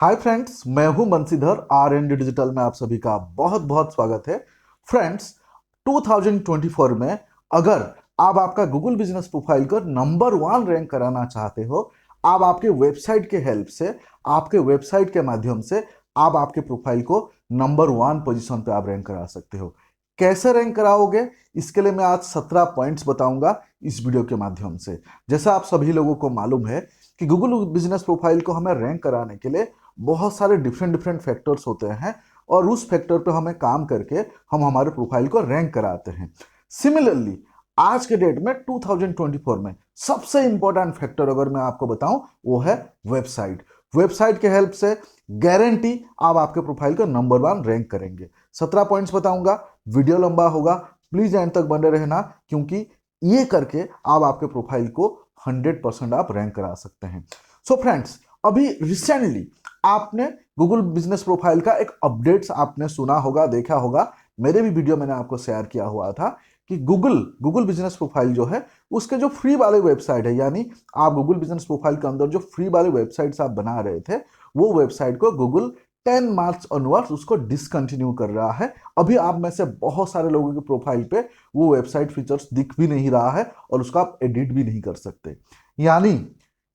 हाय friends, मैं हूं Bansidhar. R N D digital में आप सभी का बहुत बहुत स्वागत है। फ्रेंड्स, 2024 में अगर आप आपका गूगल बिजनेस प्रोफाइल को नंबर 1 रैंक कराना चाहते हो, आप आपके वेबसाइट के हेल्प से, आपके वेबसाइट के माध्यम से आप आपके प्रोफाइल को नंबर 1 पोजीशन पे आप रैंक करा सकते हो। कैसे रैंक कराओगे, इसके लिए मैं आज 17 पॉइंट्स बताऊंगा इस वीडियो के माध्यम से। जैसा आप सभी लोगों को मालूम है कि गूगल बिजनेस प्रोफाइल को हमें रैंक कराने के लिए बहुत सारे डिफरेंट डिफरेंट फैक्टर्स होते हैं और उस फैक्टर पे हमें काम करके हम हमारे प्रोफाइल को रैंक कराते हैं। सिमिलरली आज के डेट में 2024 में सबसे इंपॉर्टेंट फैक्टर अगर मैं आपको बताऊं, वो है वेबसाइट। वेबसाइट के हेल्प से गारंटी आप आपके प्रोफाइल को नंबर 1 रैंक करेंगे। 17 पॉइंट्स बताऊंगा, वीडियो लंबा होगा, प्लीज एंड तक बने रहना, क्योंकि ये करके आप आपके प्रोफाइल को 100% आप रैंक करा सकते हैं। सो फ्रेंड्स, अभी रिसेंटली आपने गूगल बिजनेस प्रोफाइल का एक अपडेट्स आपने सुना होगा, देखा होगा। मेरे भी वीडियो मैंने आपको शेयर किया हुआ था कि गूगल बिजनेस प्रोफाइल जो है उसके जो फ्री वाले वेबसाइट है, यानी आप गूगल बिजनेस प्रोफाइल के अंदर जो फ्री वाले वेबसाइट्स आप बना रहे थे, वो वेबसाइट को गूगल 10 मार्च ऑनवर्ड्स उसको डिसकंटिन्यू कर रहा है। अभी आप में से बहुत सारे लोगों के प्रोफाइल पे वो वेबसाइट फीचर्स दिख भी नहीं रहा है और उसको आप एडिट भी नहीं कर सकते। यानी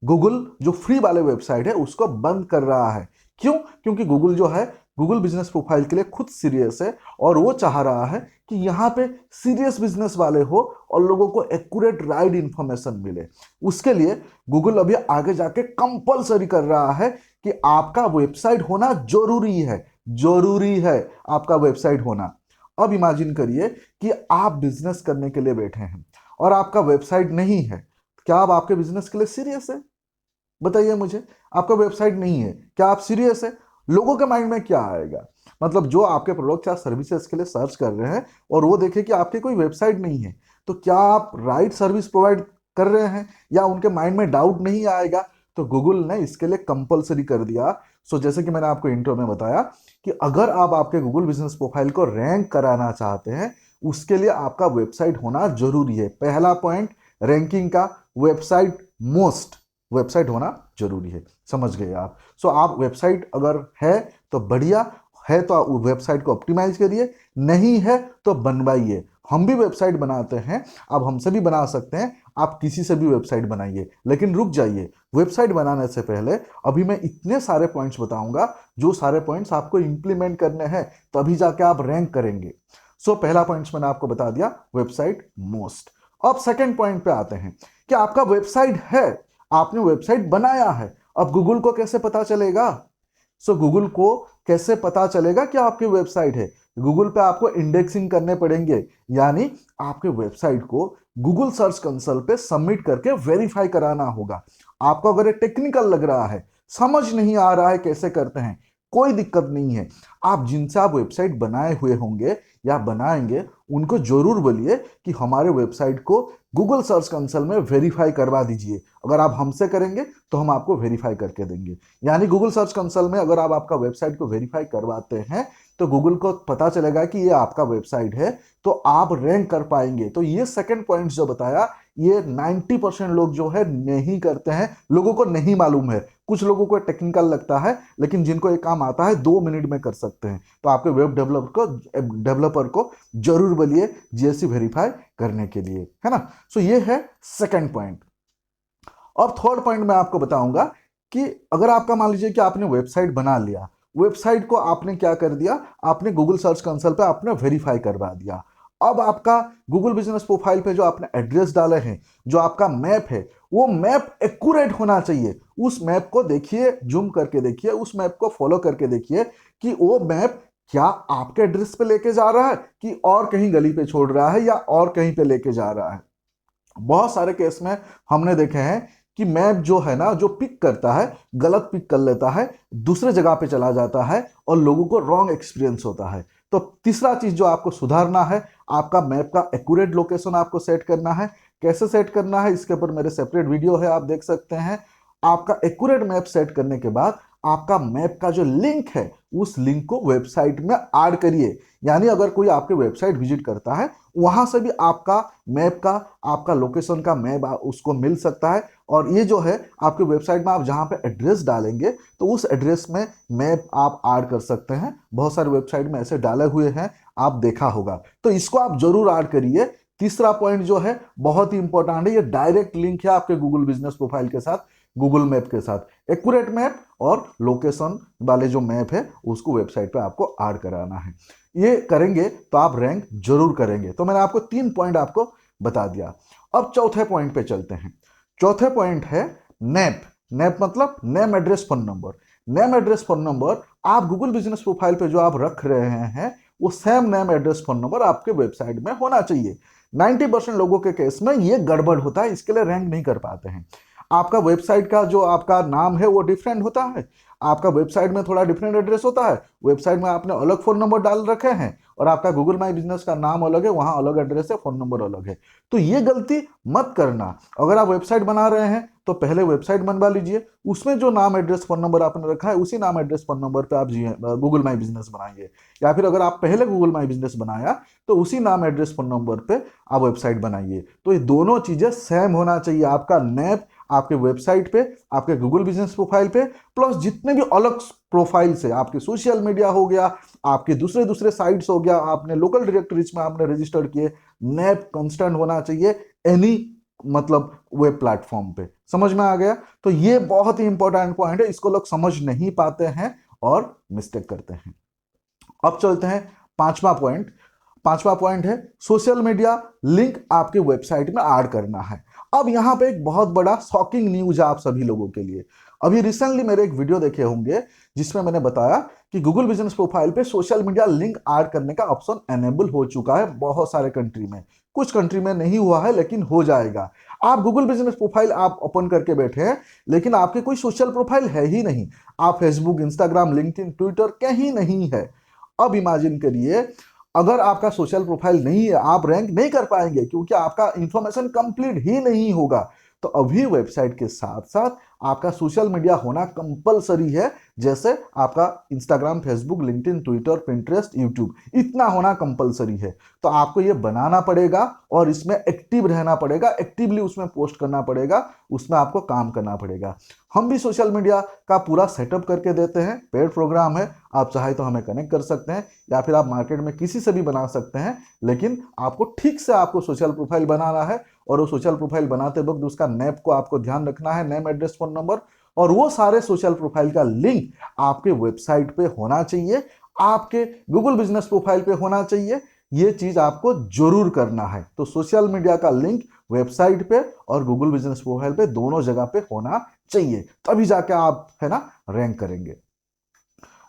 गूगल जो फ्री वाले वेबसाइट है उसको बंद कर रहा है। क्यों? क्योंकि गूगल जो है गूगल बिजनेस प्रोफाइल के लिए खुद सीरियस है और वो चाह रहा है कि यहाँ पे सीरियस बिजनेस वाले हो और लोगों को एक्यूरेट राइट इंफॉर्मेशन मिले। उसके लिए गूगल अभी आगे जाके कंपलसरी कर रहा है कि आपका वेबसाइट होना जरूरी है। जरूरी है आपका वेबसाइट होना। अब इमेजिन करिए कि आप बिजनेस करने के लिए बैठे हैं और आपका वेबसाइट नहीं है। क्या आप आपके बिजनेस के लिए सीरियस है? बताइए मुझे। आपका वेबसाइट नहीं है, क्या आप सीरियस है? लोगों के माइंड में क्या आएगा? मतलब जो आपके प्रोडक्ट या सर्विसेज के लिए सर्च कर रहे हैं और वो देखे कि आपकी कोई वेबसाइट नहीं है, तो क्या आप राइट सर्विस प्रोवाइड कर रहे हैं? या उनके माइंड में डाउट नहीं आएगा? तो गूगल ने इसके लिए कंपलसरी कर दिया। सो जैसे कि मैंने आपको इंट्रो में बताया कि अगर आप आपके गूगल बिजनेस प्रोफाइल को रैंक कराना चाहते हैं, उसके लिए आपका वेबसाइट होना जरूरी है। पहला पॉइंट रैंकिंग का, वेबसाइट मोस्ट, वेबसाइट होना जरूरी है। समझ गए आप? सो आप वेबसाइट अगर है तो बढ़िया है, तो आप वेबसाइट को ऑप्टिमाइज करिए, नहीं है तो बनवाइए। हम भी वेबसाइट बनाते हैं, आप हमसे भी बना सकते हैं, आप किसी से भी वेबसाइट बनाइए। लेकिन रुक जाइए, वेबसाइट बनाने से पहले अभी मैं इतने सारे पॉइंट्स बताऊंगा, जो सारे पॉइंट्स आपको इंप्लीमेंट करने हैं, तभी जाके आप रैंक करेंगे। सो पहला पॉइंट्स मैंने आपको बता दिया, वेबसाइट मोस्ट। अब सेकेंड पॉइंट पे आते हैं कि आपका वेबसाइट है, आपने वेबसाइट बनाया है। अब गूगल को कैसे पता चलेगा? गूगल को कैसे पता चलेगा कि आपकी वेबसाइट है? गूगल पे आपको इंडेक्सिंग करने पड़ेंगे, यानी आपके वेबसाइट को गूगल सर्च कंसोल पे सबमिट करके वेरीफाई कराना होगा। आपको अगर ये टेक्निकल लग रहा है, समझ नहीं आ रहा है कैसे करते हैं, कोई दिक्कत नहीं है। आप जिनसे आप वेबसाइट बनाए हुए होंगे या बनाएंगे, उनको जरूर बोलिए कि हमारे वेबसाइट को गूगल सर्च कंसोल में वेरीफाई करवा दीजिए। अगर आप हमसे करेंगे तो हम आपको वेरीफाई करके देंगे। यानी गूगल सर्च कंसोल में अगर आप आपका वेबसाइट को वेरीफाई करवाते हैं, तो गूगल को पता चलेगा कि ये आपका वेबसाइट है, तो आप रैंक कर पाएंगे। तो ये सेकंड पॉइंट जो बताया, ये 90% लोग जो है नहीं करते हैं, लोगों को नहीं मालूम है। कुछ लोगों को टेक्निकल लगता है, लेकिन जिनको ये काम आता है 2 मिनट में कर सकते हैं। तो आपके वेब डेवलपर को जरूर बोलिए जीएससी वेरीफाई करने के लिए, है ना? सो ये है सेकंड पॉइंट। और थर्ड पॉइंट मैं आपको बताऊंगा कि अगर आपका मान लीजिए कि आपने वेबसाइट बना लिया, वेबसाइट को आपने क्या कर दिया, आपने गूगल सर्च कंसोल पे आपने वेरीफाई करवा दिया। अब आपका गूगल बिजनेस प्रोफाइल पे जो आपने एड्रेस डाले हैं, जो आपका मैप है, वो मैप एक्यूरेट होना चाहिए। उस मैप को देखिए, जूम करके देखिए, उस मैप को फॉलो करके देखिए कि वो मैप क्या आपके एड्रेस पे लेके जा रहा है कि और कहीं गली पे छोड़ रहा है या और कहीं पे लेके जा रहा है। बहुत सारे केस में हमने देखे हैं कि मैप जो है ना, जो पिक करता है, गलत पिक कर लेता है, दूसरे जगह पे चला जाता है और लोगों को रॉन्ग एक्सपीरियंस होता है। तो तीसरा चीज जो आपको सुधारना है, आपका मैप का एक्यूरेट लोकेशन आपको सेट करना है। कैसे सेट करना है, इसके ऊपर मेरे सेपरेट वीडियो है, आप देख सकते हैं। आपका एक्यूरेट मैप सेट करने के बाद आपका मैप का जो लिंक है उस लिंक को वेबसाइट में ऐड करिए। यानी अगर कोई आपके वेबसाइट विजिट करता है वहां से भी आपका मैप का, आपका लोकेशन का मैप उसको मिल सकता है। और ये जो है आपके वेबसाइट में आप जहाँ पे एड्रेस डालेंगे तो उस एड्रेस में मैप आप ऐड कर सकते हैं। बहुत सारे वेबसाइट में ऐसे डाले हुए हैं, आप देखा होगा, तो इसको आप जरूर ऐड करिए। तीसरा पॉइंट जो है बहुत ही इंपॉर्टेंट है, ये डायरेक्ट लिंक है आपके गूगल बिजनेस प्रोफाइल के साथ, गूगल मैप के साथ। एक्यूरेट मैप और लोकेशन वाले जो मैप है उसको वेबसाइट पे आपको ऐड कराना है। ये करेंगे तो आप रैंक जरूर करेंगे। तो मैंने आपको 3 पॉइंट आपको बता दिया। अब चौथे पॉइंट पे चलते हैं। चौथे पॉइंट है नेप। नेप मतलब name address phone number. Name address phone number आप गूगल बिजनेस प्रोफाइल पे जो आप रख रहे हैं वो same name address phone number आपके वेबसाइट में होना चाहिए। 90% लोगों के केस में ये गड़बड़ होता है, इसके लिए रैंक नहीं कर पाते हैं। आपका वेबसाइट का जो आपका नाम है वो डिफरेंट होता है, आपका वेबसाइट में थोड़ा डिफरेंट एड्रेस होता है, वेबसाइट में आपने अलग फोन नंबर डाल रखे हैं और आपका गूगल माई बिजनेस का नाम अलग है, वहां अलग एड्रेस है, फोन नंबर अलग है। तो ये गलती मत करना। अगर आप वेबसाइट बना रहे हैं तो पहले वेबसाइट बनवा लीजिए, उसमें जो नाम एड्रेस फोन नंबर आपने रखा है उसी नाम एड्रेस फोन नंबर पे आप गूगल माई बिजनेस बनाइए। या फिर अगर आप पहले गूगल माई बिजनेस बनाया तो उसी नाम एड्रेस फोन नंबर पे आप वेबसाइट बनाइए। तो ये दोनों चीजें सेम होना चाहिए, आपका नैप आपके वेबसाइट पे, आपके गूगल बिजनेस प्रोफाइल पे, प्लस जितने भी अलग प्रोफाइल से आपके सोशल मीडिया हो गया, आपके दूसरे दूसरे साइट्स हो गया, आपने लोकल डायरेक्टरीज में आपने रजिस्टर किए, नैप कांस्टेंट होना चाहिए एनी मतलब वेब प्लेटफॉर्म पे। समझ में आ गया? तो ये बहुत ही इंपॉर्टेंट पॉइंट है, इसको लोग समझ नहीं पाते हैं और मिस्टेक करते हैं। अब चलते हैं पांचवा पॉइंट। पांचवा पॉइंट है सोशल मीडिया लिंक आपके वेबसाइट में ऐड करना है। अब यहां पे एक बहुत बड़ा शॉकिंग न्यूज है आप सभी लोगों के लिए। अभी रिसेंटली मेरे एक वीडियो देखे होंगे जिसमें मैंने बताया कि गूगल बिजनेस प्रोफाइल पे सोशल मीडिया लिंक ऐड करने का ऑप्शन एनेबल हो चुका है बहुत सारे कंट्री में। कुछ कंट्री में नहीं हुआ है लेकिन हो जाएगा। आप गूगल बिजनेस प्रोफाइल आप ओपन करके बैठे हैं लेकिन आपके कोई सोशल प्रोफाइल है ही नहीं, आप फेसबुक, इंस्टाग्राम, लिंक्डइन, ट्विटर कहीं नहीं है। अब इमेजिन करिए अगर आपका सोशल प्रोफाइल नहीं है, आप रैंक नहीं कर पाएंगे क्योंकि आपका इंफॉर्मेशन कंप्लीट ही नहीं होगा। तो अभी वेबसाइट के साथ साथ आपका सोशल मीडिया होना कंपलसरी है, जैसे आपका Instagram, Facebook, LinkedIn, Twitter, Pinterest, YouTube, इतना होना कंपलसरी है। तो आपको ये बनाना पड़ेगा और इसमें एक्टिव रहना पड़ेगा, एक्टिवली उसमें पोस्ट करना पड़ेगा, उसमें आपको काम करना पड़ेगा। हम भी सोशल मीडिया का पूरा सेटअप करके देते हैं, पेड प्रोग्राम है, आप चाहे तो हमें कनेक्ट कर सकते हैं या फिर आप मार्केट में किसी से भी बना सकते हैं। लेकिन आपको ठीक से आपको सोशल प्रोफाइल बनाना है और वो सोशल प्रोफाइल बनाते वक्त उसका नेप को आपको ध्यान रखना है, नेम, एड्रेस, फोन नंबर, और वो सारे सोशल प्रोफाइल का लिंक आपके वेबसाइट पे होना चाहिए, आपके गूगल बिजनेस प्रोफाइल पे होना चाहिए। ये चीज आपको जरूर करना है। तो सोशल मीडिया का लिंक वेबसाइट पे और गूगल बिजनेस प्रोफाइल पे दोनों जगह पे होना चाहिए, तभी जाके आप है ना रैंक करेंगे।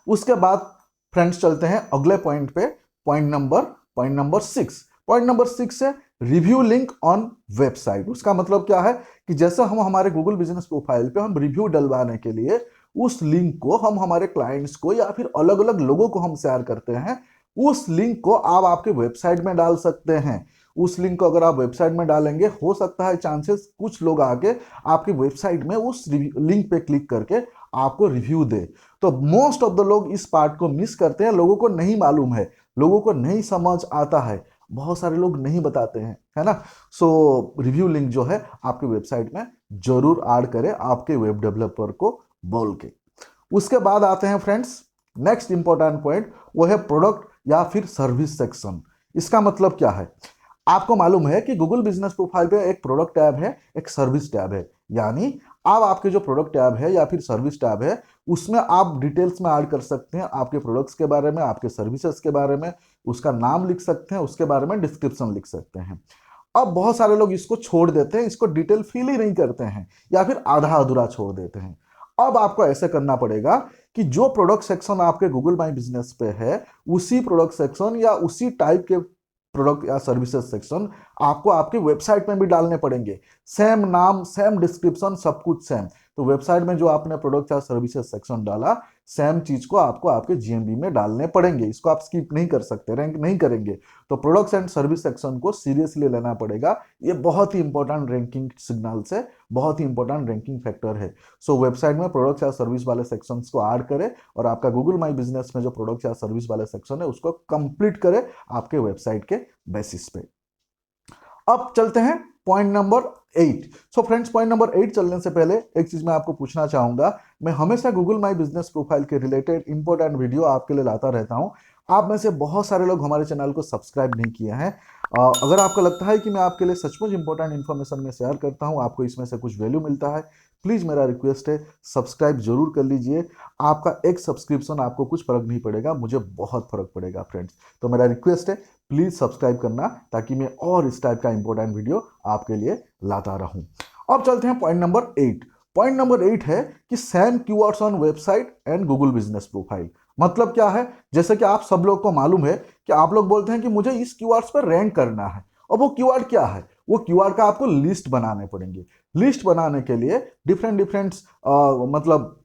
उसके बाद फ्रेंड्स चलते हैं अगले पॉइंट पे, पॉइंट नंबर 6। पॉइंट नंबर 6 है रिव्यू लिंक ऑन वेबसाइट। उसका मतलब क्या है कि जैसे हम हमारे गूगल बिजनेस प्रोफाइल पे हम रिव्यू डलवाने के लिए उस लिंक को हम हमारे क्लाइंट्स को या फिर अलग अलग लोगों को हम शेयर करते हैं, उस लिंक को आप आपके वेबसाइट में डाल सकते हैं। उस लिंक को अगर आप वेबसाइट में डालेंगे, हो सकता है चांसेस कुछ लोग आके आपके वेबसाइट में उस लिंक पे क्लिक करके आपको रिव्यू दे। तो मोस्ट ऑफ द लोग इस पार्ट को मिस करते हैं, लोगों को नहीं मालूम है, लोगों को नहीं समझ आता है, बहुत सारे लोग नहीं बताते हैं, है ना। सो रिव्यू लिंक जो है आपके वेबसाइट में जरूर ऐड करें आपके वेब डेवलपर को बोल के। उसके बाद आते हैं फ्रेंड्स नेक्स्ट इंपॉर्टेंट पॉइंट, वो है प्रोडक्ट या फिर सर्विस सेक्शन। इसका मतलब क्या है? आपको मालूम है कि गूगल बिजनेस प्रोफाइल पे एक प्रोडक्ट टैब है, एक सर्विस टैब है। यानी आप आपके जो प्रोडक्ट टैब है या फिर सर्विस टैब है उसमें आप डिटेल्स में ऐड कर सकते हैं आपके प्रोडक्ट्स के बारे में, आपके सर्विसेज के बारे में, उसका नाम लिख सकते हैं, उसके बारे में डिस्क्रिप्शन लिख सकते हैं। अब बहुत सारे लोग इसको छोड़ देते हैं, इसको डिटेल फिल ही नहीं करते हैं या फिर आधा अधूरा छोड़ देते हैं। अब आपको ऐसे करना पड़ेगा कि जो प्रोडक्ट सेक्शन आपके गूगल माई बिजनेस पे है उसी प्रोडक्ट सेक्शन या उसी टाइप के प्रोडक्ट या सर्विसेज सेक्शन आपको आपके वेबसाइट में भी डालने पड़ेंगे। सेम नाम, सेम डिस्क्रिप्शन, सब कुछ सेम। तो वेबसाइट में जो आपने प्रोडक्ट या सर्विसेज सेक्शन डाला, सेम चीज को आपको आपके जीएमबी में डालने पड़ेंगे। इसको आप स्किप नहीं कर सकते, रैंक नहीं करेंगे। तो प्रोडक्ट्स एंड सर्विस सेक्शन को सीरियसली लेना पड़ेगा। ये बहुत ही इंपॉर्टेंट रैंकिंग सिग्नल से बहुत ही इंपॉर्टेंट रैंकिंग फैक्टर है। सो वेबसाइट में प्रोडक्ट्स या सर्विस वाले सेक्शंस को ऐड करें और आपका गूगल माई बिजनेस में जो प्रोडक्ट्स या सर्विस वाले सेक्शन है उसको कंप्लीट करें आपके वेबसाइट के बेसिस पे। अब चलते हैं point number 8। So friends, point number 8 चलने से पहले एक चीज मैं आपको पूछना चाहूंगा। मैं हमेशा गूगल माई बिजनेस प्रोफाइल के रिलेटेड इंपॉर्टेंट वीडियो आपके लिए लाता रहता हूं। आप में से बहुत सारे लोग हमारे चैनल को सब्सक्राइब नहीं किए हैं। अगर आपको लगता है कि मैं आपके लिए सचमुच इंपॉर्टेंट इन्फॉर्मेशन में शेयर करता हूं, आपको इसमें से कुछ वैल्यू मिलता है, प्लीज मेरा रिक्वेस्ट है सब्सक्राइब जरूर कर लीजिए। आपका एक सब्सक्रिप्शन आपको कुछ फर्क नहीं पड़ेगा, मुझे बहुत फर्क पड़ेगा फ्रेंड्स। तो मेरा रिक्वेस्ट है प्लीज सब्सक्राइब करना, ताकि मैं और इस टाइप का इंपॉर्टेंट वीडियो आपके लिए लाता रहूं। अब चलते हैं पॉइंट नंबर 8। पॉइंट नंबर 8 है कि same keywords on website and Google business profile. मतलब क्या है, जैसे कि आप सब लोग को मालूम है कि आप लोग बोलते हैं कि मुझे इस कीवर्ड्स पर रैंक करना है। और वो कीवर्ड क्या है, वो कीवर्ड का आपको लिस्ट बनाने पड़ेंगे। लिस्ट बनाने के लिए डिफरेंट डिफरेंट मतलब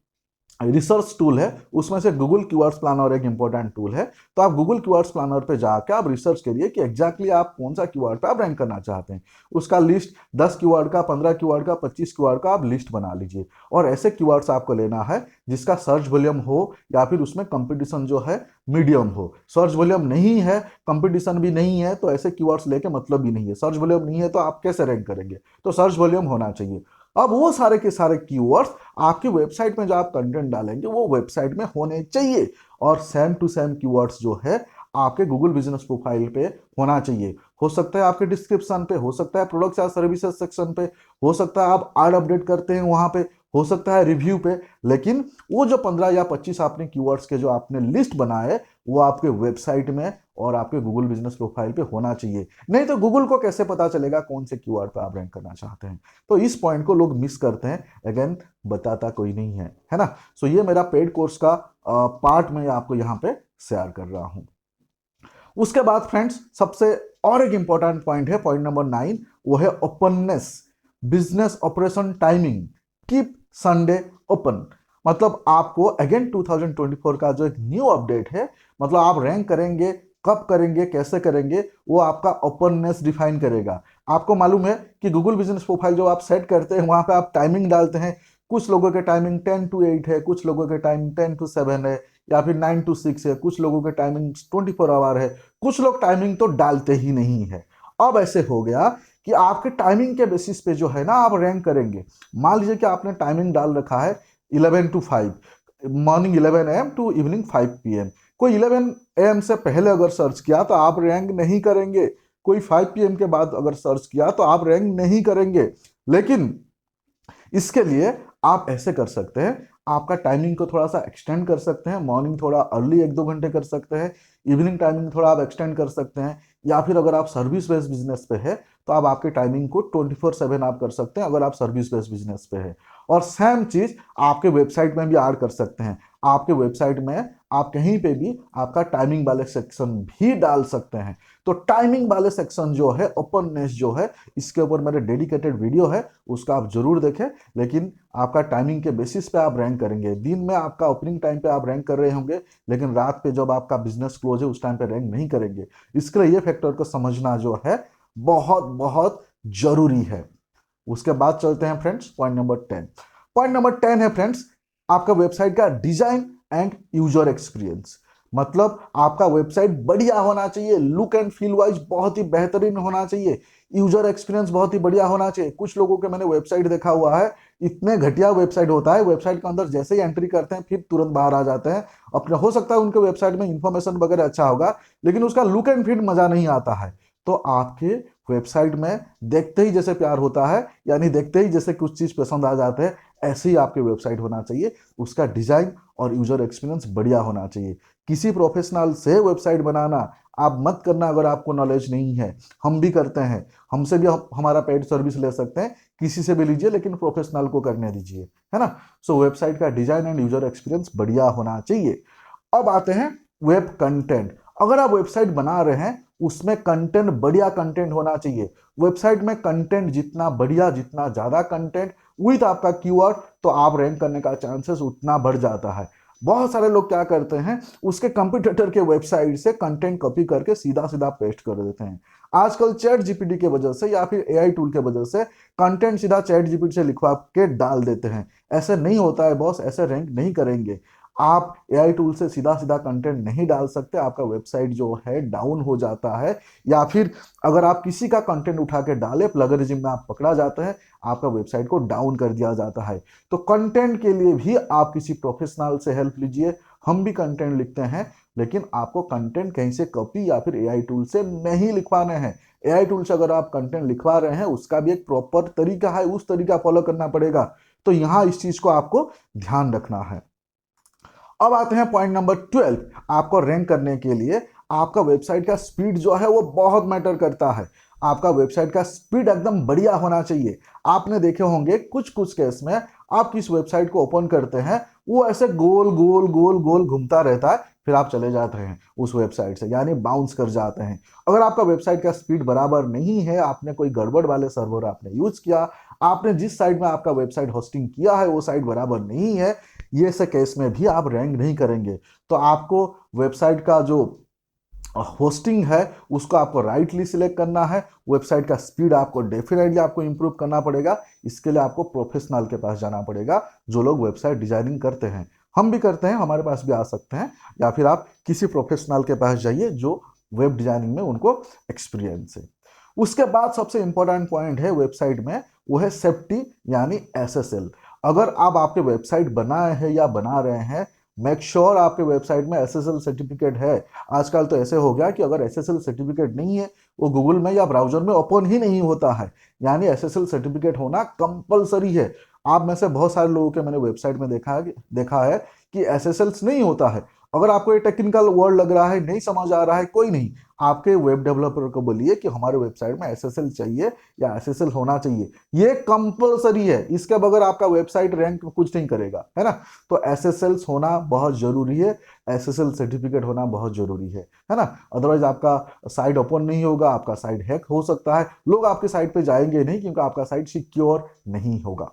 रिसर्च टूल है, उसमें से गूगल कीवर्ड्स प्लानर एक इंपॉर्टेंट टूल है। तो आप गूगल कीवर्ड्स प्लानर पे जाकर आप रिसर्च करिए कि एग्जैक्टली आप कौन सा कीवर्ड पे आप रैंक करना चाहते हैं। उसका लिस्ट 10 कीवर्ड का, 15 कीवर्ड का, 25 कीवर्ड का आप लिस्ट बना लीजिए। और ऐसे कीवर्ड्स आपको लेना है जिसका सर्च वॉल्यूम हो या फिर उसमें कंपटीशन जो है मीडियम हो। सर्च वॉल्यूम नहीं है, कंपटीशन भी नहीं है, तो ऐसे कीवर्ड्स लेके मतलब भी नहीं है। सर्च वॉल्यूम नहीं है तो आप कैसे रैंक करेंगे, तो सर्च वॉल्यूम होना चाहिए। अब वो सारे के सारे कीवर्ड्स आपकी वेबसाइट में जो आप कंटेंट डालेंगे वो वेबसाइट में होने चाहिए। और सेम टू सेम कीवर्ड्स जो है आपके गूगल बिजनेस प्रोफाइल पे होना चाहिए। हो सकता है आपके डिस्क्रिप्शन पे, हो सकता है प्रोडक्ट्स या सर्विसेज सेक्शन पे, हो सकता है आप ऐड अपडेट करते हैं वहां पे, हो सकता है रिव्यू पे। लेकिन वो जो 15 या 25 आपने कीवर्ड्स के जो आपने लिस्ट बनाए वो आपके वेबसाइट में और आपके गूगल बिजनेस प्रोफाइल पे होना चाहिए। नहीं तो गूगल को कैसे पता चलेगा कौन से कीवर्ड पे आप रैंक करना चाहते हैं। तो इस पॉइंट को लोग मिस करते हैं। अगेन, बताता कोई नहीं है ना। सो ये मेरा पेड कोर्स का पार्ट मैं आपको यहाँ पे शेयर कर रहा हूं। उसके बाद फ्रेंड्स, सबसे और एक इंपॉर्टेंट पॉइंट है, पॉइंट नंबर 9, वो है openness. Business operation timing, keep Sunday open. मतलब आपको अगेन 2024 का जो एक न्यू अपडेट है, मतलब आप रैंक करेंगे, कब करेंगे, कैसे करेंगे, वो आपका ओपननेस डिफाइन करेगा। आपको मालूम है कि गूगल बिजनेस प्रोफाइल जो आप सेट करते हैं वहां पे आप टाइमिंग डालते हैं। कुछ लोगों के टाइमिंग 10 to 8 है, कुछ लोगों के टाइमिंग 10 to 7 है, या फिर 9 to 6 है, कुछ लोगों के टाइमिंग 24 आवर है, कुछ लोग टाइमिंग तो डालते ही नहीं है। अब ऐसे हो गया कि आपके टाइमिंग के बेसिस पे जो है ना आप रैंक करेंगे। मान लीजिए कि आपने टाइमिंग डाल रखा है 11 to 5, morning 11 AM to evening 5 PM। कोई 11 AM से पहले अगर सर्च किया तो आप रैंक नहीं करेंगे। कोई 5 PM के बाद अगर सर्च किया तो आप रैंक नहीं करेंगे। लेकिन इसके लिए आप ऐसे कर सकते हैं, आपका टाइमिंग को थोड़ा सा एक्सटेंड कर सकते हैं। मॉर्निंग थोड़ा अर्ली 1-2 घंटे कर सकते हैं, इवनिंग टाइमिंग थोड़ा आप एक्सटेंड कर सकते हैं। या फिर अगर आप सर्विस बेस्ड बिजनेस पे है तो आप आपके टाइमिंग को 24/7 आप कर सकते हैं, अगर आप सर्विस बेस्ड बिजनेस पे है। और सेम चीज आपके वेबसाइट में भी ऐड कर सकते हैं। आपके वेबसाइट में आप कहीं पे भी आपका टाइमिंग वाले सेक्शन भी डाल सकते हैं। तो टाइमिंग वाले सेक्शन जो है, ओपननेस जो है, इसके ऊपर मेरे डेडिकेटेड वीडियो है, उसका आप जरूर देखें। लेकिन आपका टाइमिंग के बेसिस पे आप रैंक करेंगे। दिन में आपका ओपनिंग टाइम पे आप रैंक कर रहे होंगे, लेकिन रात पे जब आपका बिजनेस क्लोज है उस टाइम पे रैंक नहीं करेंगे। इसके लिए ये फैक्टर को समझना जो है बहुत बहुत जरूरी है। उसके बाद चलते हैं friends point number 10। Point number 10 है फ्रेंड्स, आपका वेबसाइट का डिजाइन एंड यूजर एक्सपीरियंस। मतलब आपका वेबसाइट बढ़िया होना चाहिए, लुक एंड फील वाइज बहुत ही बेहतरीन होना चाहिए, यूजर एक्सपीरियंस बहुत ही बढ़िया होना चाहिए। कुछ लोगों के मैंने वेबसाइट देखा हुआ है, इतने घटिया वेबसाइट होता है, वेबसाइट के अंदर जैसे ही एंट्री करते हैं फिर तुरंत बाहर आ जाते हैं। अपने हो सकता है उनके वेबसाइट में इंफॉर्मेशन वगैरह अच्छा होगा, लेकिन उसका लुक एंड फील मजा नहीं आता है। तो आपके वेबसाइट में देखते ही जैसे प्यार होता है, यानी देखते ही जैसे कुछ चीज पसंद आ जाते हैं, ऐसे ही आपकी वेबसाइट होना चाहिए। उसका डिजाइन और यूजर एक्सपीरियंस बढ़िया होना चाहिए। किसी प्रोफेशनल से वेबसाइट बनाना आप मत करना अगर आपको नॉलेज नहीं है। हम भी करते हैं, हमसे भी हमारा पेड सर्विस ले सकते हैं, किसी से भी लीजिए, लेकिन प्रोफेशनल को करने दीजिए, है ना। सो वेबसाइट का डिजाइन एंड यूजर एक्सपीरियंस बढ़िया होना चाहिए। अब आते हैं वेब कंटेंट। अगर आप वेबसाइट बना रहे हैं उसमें कंटेंट, बढ़िया कंटेंट होना चाहिए। वेबसाइट में कंटेंट जितना बढ़िया, जितना ज्यादा कंटेंट विथ आपका कीवर्ड तो आप रैंक करने का चांसेस उतना बढ़ जाता है। बहुत सारे लोग क्या करते हैं, उसके कंपटीटर के वेबसाइट से कंटेंट कॉपी करके सीधा सीधा पेस्ट कर देते हैं। आजकल चैट जीपीटी के वजह से या फिर एआई टूल के वजह से कंटेंट सीधा चैट जीपीटी से लिखवा के डाल देते हैं। ऐसे नहीं होता है बॉस, ऐसे रैंक नहीं करेंगे। आप एआई टूल से सीधा सीधा कंटेंट नहीं डाल सकते, आपका वेबसाइट जो है डाउन हो जाता है। या फिर अगर आप किसी का कंटेंट उठा के डाले प्लगरिज्म में आप पकड़ा जाते हैं, आपका वेबसाइट को डाउन कर दिया जाता है। तो कंटेंट के लिए भी आप किसी प्रोफेशनल से हेल्प लीजिए। हम भी कंटेंट लिखते हैं, लेकिन आपको कंटेंट कहीं से कॉपी या फिर एआई टूल से नहीं लिखवाने हैं। एआई टूल से अगर आप कंटेंट लिखवा रहे हैं, उसका भी एक प्रॉपर तरीका है, उस तरीका फॉलो करना पड़ेगा। तो यहां इस चीज को आपको ध्यान रखना है। अब आते हैं पॉइंट नंबर 12। आपको रैंक करने के लिए आपका वेबसाइट का स्पीड जो है वो बहुत मैटर करता है। आपका वेबसाइट का स्पीड एकदम बढ़िया होना चाहिए। आपने देखे होंगे कुछ कुछ केस में आप किस वेबसाइट को ओपन करते हैं, वो ऐसे गोल गोल गोल गोल घूमता रहता है, फिर आप चले जाते हैं उस वेबसाइट से, यानी बाउंस कर जाते हैं। अगर आपका वेबसाइट का स्पीड बराबर नहीं है, आपने कोई गड़बड़ वाले सर्वर आपने यूज किया, आपने जिस साइट में आपका वेबसाइट होस्टिंग किया है वो साइट बराबर नहीं है, ये से केस में भी आप रैंक नहीं करेंगे। तो आपको वेबसाइट का जो होस्टिंग है उसको आपको राइटली सिलेक्ट करना है। वेबसाइट का स्पीड आपको डेफिनेटली आपको इंप्रूव करना पड़ेगा। इसके लिए आपको प्रोफेशनल के पास जाना पड़ेगा, जो लोग वेबसाइट डिजाइनिंग करते हैं। हम भी करते हैं, हमारे पास भी आ सकते हैं, या फिर आप किसी प्रोफेशनल के पास जाइए जो वेब डिजाइनिंग में उनको एक्सपीरियंस है। उसके बाद सबसे इंपॉर्टेंट पॉइंट है वेबसाइट में, वो है सेफ्टी यानी एसएसएल। अगर आप आपके वेबसाइट बनाए हैं या बना रहे हैं, मेक श्योर आपके वेबसाइट में एसएसएल सर्टिफिकेट है। आजकल तो ऐसे हो गया कि अगर एसएसएल सर्टिफिकेट नहीं है, वो गूगल में या ब्राउजर में ओपन ही नहीं होता है। यानी एसएसएल सर्टिफिकेट होना कंपलसरी है। आप में से बहुत सारे लोगों के मैंने वेबसाइट में देखा है कि एसएसएल नहीं होता है। अगर आपको ये टेक्निकल वर्ड लग रहा है, नहीं समझ आ रहा है, कोई नहीं, आपके वेब डेवलपर को बोलिए कि हमारे वेबसाइट में एसएसएल चाहिए या एसएसएल होना चाहिए। ये कंपलसरी है, इसके बगैर आपका वेबसाइट रैंक कुछ नहीं करेगा, है ना। तो एसएसएल होना बहुत जरूरी है, एसएसएल सर्टिफिकेट होना बहुत जरूरी है ना। अदरवाइज आपका साइट ओपन नहीं होगा, आपका साइट हैक हो सकता है, लोग आपके साइट पे जाएंगे नहीं, क्योंकि आपका साइट सिक्योर नहीं होगा।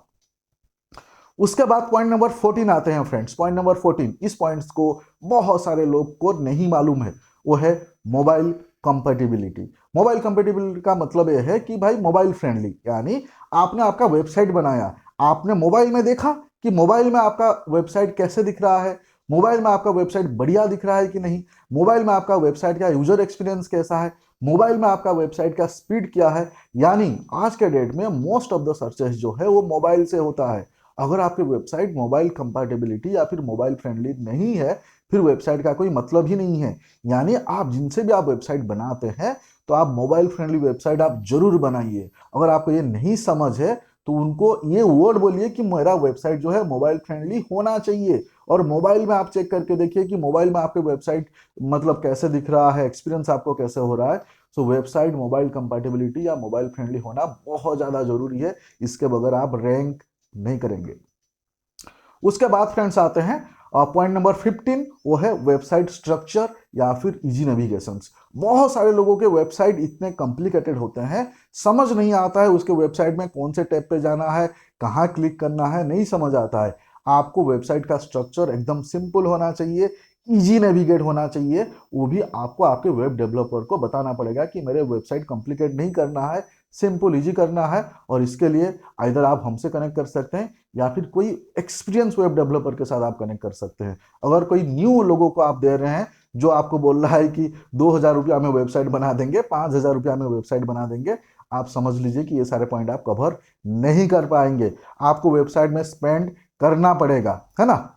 उसके बाद पॉइंट नंबर 14 आते हैं फ्रेंड्स। पॉइंट नंबर 14, इस पॉइंट्स को बहुत सारे लोग को नहीं मालूम है, वो है मोबाइल कंपेटिबिलिटी। मोबाइल कंपेटिबिलिटी का मतलब यह है कि भाई मोबाइल फ्रेंडली, यानी आपने आपका वेबसाइट बनाया, आपने मोबाइल में देखा कि मोबाइल में आपका वेबसाइट कैसे दिख रहा है, मोबाइल में आपका वेबसाइट बढ़िया दिख रहा है कि नहीं, मोबाइल में आपका वेबसाइट का यूजर एक्सपीरियंस कैसा है, मोबाइल में आपका वेबसाइट का स्पीड क्या है। यानी आज के डेट में मोस्ट ऑफ द सर्चेस जो है वो मोबाइल से होता है। अगर आपकी वेबसाइट मोबाइल कंपैटिबिलिटी या फिर मोबाइल फ्रेंडली नहीं है, फिर वेबसाइट का कोई मतलब ही नहीं है। यानी आप जिनसे भी आप वेबसाइट बनाते हैं, तो आप मोबाइल फ्रेंडली वेबसाइट आप जरूर बनाइए। अगर आपको ये नहीं समझ है, तो उनको ये वर्ड बोलिए कि मेरा वेबसाइट जो है मोबाइल फ्रेंडली होना चाहिए। और मोबाइल में आप चेक करके देखिए कि मोबाइल में आपके वेबसाइट मतलब कैसे दिख रहा है, एक्सपीरियंस आपको कैसे हो रहा है। सो वेबसाइट मोबाइल कंपैटिबिलिटी या मोबाइल फ्रेंडली होना बहुत ज़्यादा जरूरी है, इसके बगैर आप रैंक नहीं करेंगे। उसके बाद फ्रेंड्स आते हैं पॉइंट नंबर 15, वो है वेबसाइट स्ट्रक्चर या फिर इजी नेविगेशंस। बहुत सारे लोगों के वेबसाइट इतने कॉम्प्लिकेटेड होते हैं, समझ नहीं आता है उसके वेबसाइट में कौन से टैब पे जाना है, कहाँ क्लिक करना है, नहीं समझ आता है। आपको वेबसाइट का स्ट्रक्चर एकदम सिंपल होना चाहिए, इजी नेविगेट होना चाहिए। वो भी आपको आपके वेब डेवलपर को बताना पड़ेगा कि मेरे वेबसाइट कॉम्प्लिकेट नहीं करना है, सिंपल इजी करना है। और इसके लिए आइदर आप हमसे कनेक्ट कर सकते हैं या फिर कोई एक्सपीरियंस वेब डेवलपर के साथ आप कनेक्ट कर सकते हैं। अगर कोई न्यू लोगों को आप दे रहे हैं जो आपको बोल रहा है कि 2,000 रुपया में वेबसाइट बना देंगे, 5,000 रुपया में वेबसाइट बना देंगे, आप समझ लीजिए कि ये सारे पॉइंट आप कवर नहीं कर पाएंगे। आपको वेबसाइट में स्पेंड करना पड़ेगा, है ना।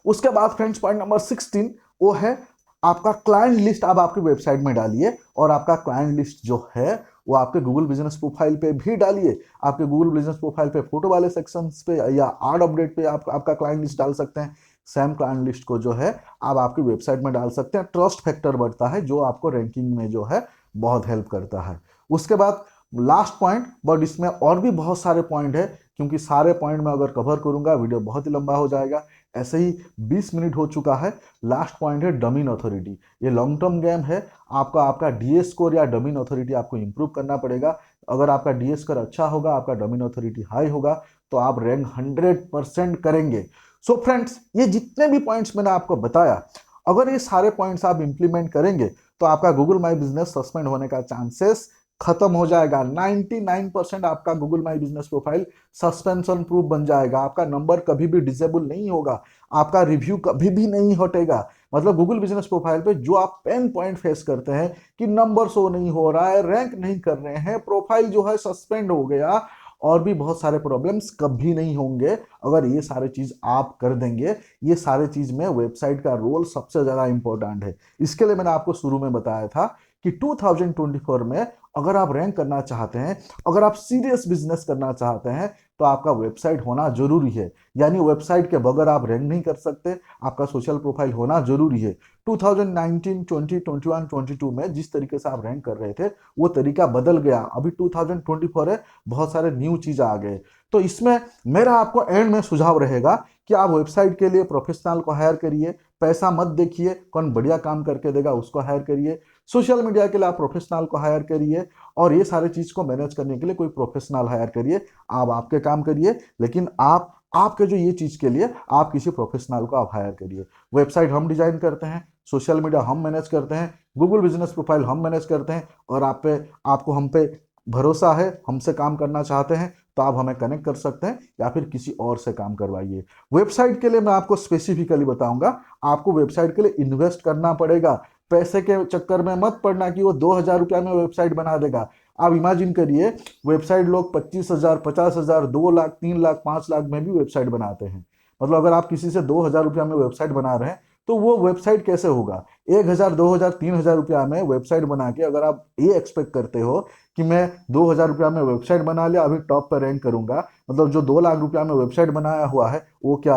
उसके बाद फ्रेंड्स पॉइंट नंबर 16, वो है आपका क्लाइंट लिस्ट। आप आपकी वेबसाइट में डालिए और आपका क्लाइंट लिस्ट जो है वो आपके गूगल बिजनेस प्रोफाइल पे भी डालिए। आपके गूगल बिजनेस प्रोफाइल पे फोटो वाले सेक्शंस पे या आड अपडेट पे आप आपका क्लाइंट लिस्ट डाल सकते हैं। सेम क्लाइंट लिस्ट को जो है आप आपकी वेबसाइट में डाल सकते हैं। ट्रस्ट फैक्टर बढ़ता है, जो आपको रैंकिंग में जो है बहुत हेल्प करता है। उसके बाद लास्ट पॉइंट, बट इसमें और भी बहुत सारे पॉइंट है, क्योंकि सारे पॉइंट में अगर कवर करूंगा वीडियो बहुत ही लंबा हो जाएगा। ऐसे ही 20 मिनट हो चुका है। लास्ट पॉइंट है डोमेन अथॉरिटी। ये लॉन्ग टर्म गेम है, आपका डीएस स्कोर या डोमेन अथॉरिटी आपको इंप्रूव करना पड़ेगा। अगर आपका डीएस स्कोर अच्छा होगा, आपका डोमेन अथॉरिटी हाई होगा, तो आप रैंक 100% करेंगे। सो फ्रेंड्स, ये जितने भी पॉइंट्स मैंने आपको बताया, अगर ये सारे पॉइंट्स आप इंप्लीमेंट करेंगे तो आपका गूगल माई बिजनेस सस्पेंड होने का चांसेस खत्म हो जाएगा। 99% आपका Google my business profile suspension proof बन जाएगा। आपका नंबर कभी भी डिसेबल नहीं होगा, आपका रिव्यू कभी भी नहीं हटेगा। मतलब गूगल बिजनेस प्रोफाइल पे जो आप पेन पॉइंट फेस करते हैं कि नंबर शो नहीं हो रहा है, रैंक नहीं कर रहे हैं, प्रोफाइल जो है सस्पेंड हो गया, और भी बहुत सारे प्रॉब्लम्स कभी नहीं होंगे अगर ये सारे चीज आप कर देंगे। ये सारे चीज में वेबसाइट का रोल सबसे ज्यादा इंपॉर्टेंट है। इसके लिए मैंने आपको शुरू में बताया था कि 2024 में अगर आप रैंक करना चाहते हैं, अगर आप सीरियस बिजनेस करना चाहते हैं, तो आपका वेबसाइट होना जरूरी है। यानी वेबसाइट के बगैर आप रैंक नहीं कर सकते, आपका सोशल प्रोफाइल होना जरूरी है। 2019, 20, 21, 22 में जिस तरीके से आप रैंक कर रहे थे वो तरीका बदल गया। अभी 2024 है, बहुत सारे न्यू चीज आ गए। तो इसमें मेरा आपको एंड में सुझाव रहेगा कि आप वेबसाइट के लिए प्रोफेशनल को हायर करिए, पैसा मत देखिए, कौन बढ़िया काम करके देगा उसको हायर करिए। सोशल मीडिया के लिए आप प्रोफेशनल को हायर करिए, और ये सारे चीज को मैनेज करने के लिए कोई प्रोफेशनल हायर करिए। आप आपके काम करिए, लेकिन आप आपके जो ये चीज के लिए आप किसी प्रोफेशनल को आप हायर करिए। वेबसाइट हम डिजाइन करते हैं, सोशल मीडिया हम मैनेज करते हैं, गूगल बिजनेस प्रोफाइल हम मैनेज करते हैं, और आपको हम पे भरोसा है, हमसे काम करना चाहते हैं, तो आप हमें कनेक्ट कर सकते हैं या फिर किसी और से काम करवाइए। वेबसाइट के लिए मैं आपको स्पेसिफिकली बताऊंगा, आपको वेबसाइट के लिए इन्वेस्ट करना पड़ेगा। पैसे के चक्कर में मत पड़ना कि वो 2,000 रुपया में वेबसाइट बना देगा। आप इमेजिन करिए, वेबसाइट लोग 25,000, 50,000, 2 लाख, 3 लाख, 5 लाख में भी वेबसाइट बनाते हैं। मतलब अगर आप किसी से 2,000 रुपया में वेबसाइट बना रहे हैं तो वो वेबसाइट कैसे होगा? 1,000, 2,000, 3,000 रुपया में वेबसाइट बना के अगर आप ये एक्सपेक्ट करते हो कि मैं 2,000 रुपया में वेबसाइट बना लिया, अभी टॉप पर रैंक करूंगा, मतलब जो 2 लाख रुपया में वेबसाइट बनाया हुआ है वो क्या?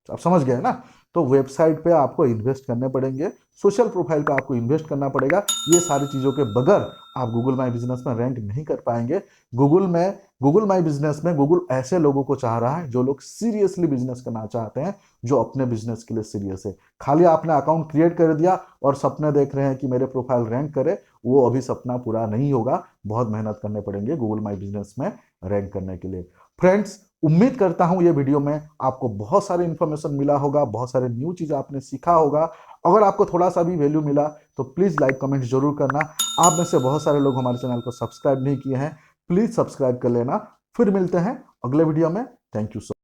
आप समझ गए ना? तो वेबसाइट पे आपको इन्वेस्ट करने पड़ेंगे, सोशल प्रोफाइल पे आपको इन्वेस्ट करना पड़ेगा। ये सारी चीज़ों के बगैर आप गूगल माई बिजनेस में रैंक नहीं कर पाएंगे। गूगल माई बिजनेस में गूगल ऐसे लोगों को चाह रहा है जो लोग सीरियसली बिजनेस करना चाहते हैं, जो अपने बिजनेस के लिए सीरियस है। खाली आपने अकाउंट क्रिएट कर दिया और सपने देख रहे हैं कि मेरे प्रोफाइल रैंक करे, वो अभी सपना पूरा नहीं होगा। बहुत मेहनत करने पड़ेंगे गूगल माई बिजनेस में रैंक करने के लिए। फ्रेंड्स, उम्मीद करता हूं ये वीडियो में आपको बहुत सारे इंफॉर्मेशन मिला होगा, बहुत सारे न्यू चीज आपने सीखा होगा। अगर आपको थोड़ा सा भी वैल्यू मिला तो प्लीज लाइक कमेंट जरूर करना। आप में से बहुत सारे लोग हमारे चैनल को सब्सक्राइब नहीं किए हैं, प्लीज सब्सक्राइब कर लेना। फिर मिलते हैं अगले वीडियो में। Thank you so